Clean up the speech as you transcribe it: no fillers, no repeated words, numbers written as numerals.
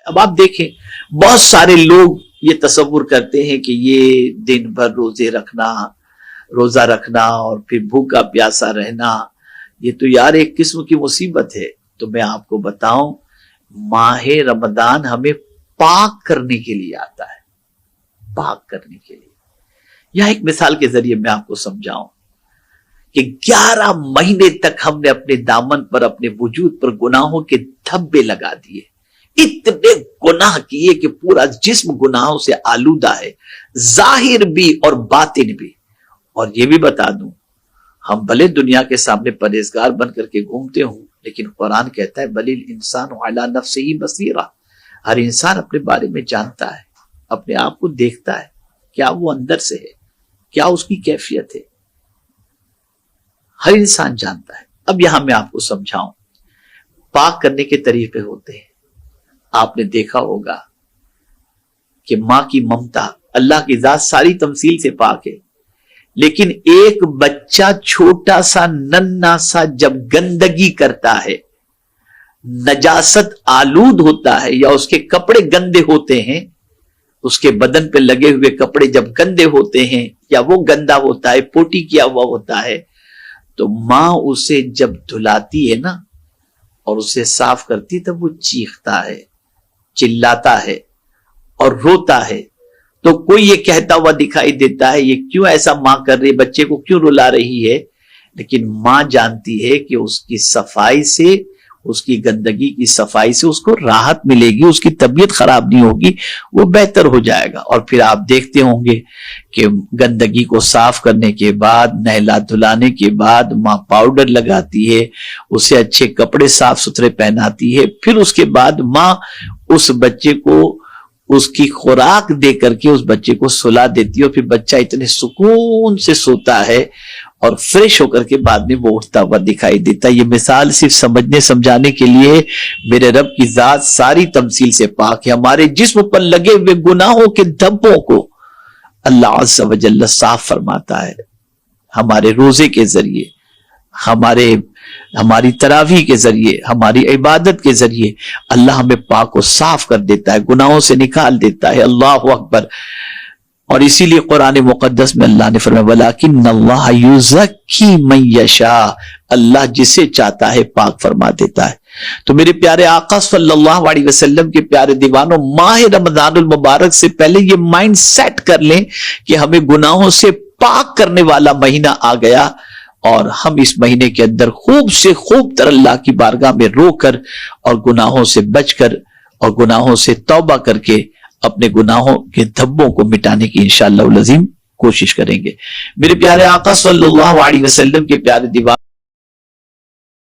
اب آپ دیکھیں بہت سارے لوگ یہ تصور کرتے ہیں کہ یہ دن بھر روزہ رکھنا اور پھر بھوکا پیاسا رہنا، یہ تو یار ایک قسم کی مصیبت ہے۔ تو میں آپ کو بتاؤں، ماہ رمضان ہمیں پاک کرنے کے لیے آتا ہے، پاک کرنے کے لیے۔ یہاں ایک مثال کے ذریعے میں آپ کو سمجھاؤں کہ 11 مہینے تک ہم نے اپنے دامن پر، اپنے وجود پر گناہوں کے دھبے لگا دیے، اتنے گناہ کیے کہ پورا جسم گناہوں سے آلودہ ہے، ظاہر بھی اور باطن بھی۔ اور یہ بھی بتا دوں، ہم بھلے دنیا کے سامنے پرہیزگار بن کر کے گھومتے ہوں، لیکن قرآن کہتا ہے بل الانسان علی نفسہ بصیرہ، ہر انسان اپنے بارے میں جانتا ہے، اپنے آپ کو دیکھتا ہے، کیا وہ اندر سے ہے، کیا اس کی کیفیت ہے، ہر انسان جانتا ہے۔ اب یہاں میں آپ کو سمجھاؤں، پاک کرنے کے طریقے ہوتے ہیں۔ آپ نے دیکھا ہوگا کہ ماں کی ممتا، اللہ کی ذات ساری تمثیل سے پاک ہے، لیکن ایک بچہ چھوٹا سا ننھا سا جب گندگی کرتا ہے، نجاست آلود ہوتا ہے، یا اس کے کپڑے گندے ہوتے ہیں، اس کے بدن پہ لگے ہوئے کپڑے جب گندے ہوتے ہیں یا وہ گندا ہوتا ہے، پوٹی کیا ہوا ہوتا ہے، تو ماں اسے جب دھلاتی ہے نا اور اسے صاف کرتی، تب وہ چیختا ہے، چلاتا ہے اور روتا ہے۔ تو کوئی یہ کہتا ہوا دکھائی دیتا ہے یہ کیوں ایسا ماں کر رہی ہے، بچے کو کیوں رلا رہی ہے؟ لیکن ماں جانتی ہے کہ اس کی صفائی سے، اس کی گندگی کی صفائی سے اس کو راحت ملے گی، اس کی طبیعت خراب نہیں ہوگی، وہ بہتر ہو جائے گا۔ اور پھر آپ دیکھتے ہوں گے کہ گندگی کو صاف کرنے کے بعد، نہلا دھلانے کے بعد ماں پاؤڈر لگاتی ہے، اسے اچھے کپڑے صاف ستھرے پہناتی ہے، پھر اس کے بعد ماں اس بچے کو اس کی خوراک دے کر کے اس بچے کو سلا دیتی ہے، اور پھر بچہ اتنے سکون سے سوتا ہے اور فریش ہو کر کے بعد میں وہ اٹھتا ہوا دکھائی دیتا ہے۔ یہ مثال صرف سمجھنے سمجھانے کے لیے، میرے رب کی ذات ساری تمثیل سے پاک ہے۔ ہمارے جسم پر لگے ہوئے گناہوں کے دھبوں کو اللہ عز و جل صاف فرماتا ہے، ہمارے روزے کے ذریعے، ہماری تراویح کے ذریعے، ہماری عبادت کے ذریعے اللہ ہمیں پاک و صاف کر دیتا ہے، گناہوں سے نکال دیتا ہے۔ اللہ اکبر۔ اور اسی لیے قرآن مقدس میں اللہ نے فرمایا وَلَكِنَّ اللَّهَ يُزَكِّي مَن يَشَاءُ، اللہ جسے چاہتا ہے پاک فرما دیتا ہے۔ تو میرے پیارے آقا صلی اللہ علیہ وسلم کے پیارے دیوانوں، ماہ رمضان المبارک سے پہلے یہ مائنڈ سیٹ کر لیں کہ ہمیں گناہوں سے پاک کرنے والا مہینہ آ گیا، اور ہم اس مہینے کے اندر خوب سے خوب تر اللہ کی بارگاہ میں رو کر اور گناہوں سے بچ کر اور گناہوں سے توبہ کر کے اپنے گناہوں کے دھبوں کو مٹانے کی انشاءاللہ العظیم کوشش کریں گے۔ میرے پیارے آقا صلی اللہ علیہ وسلم کے پیارے دیوان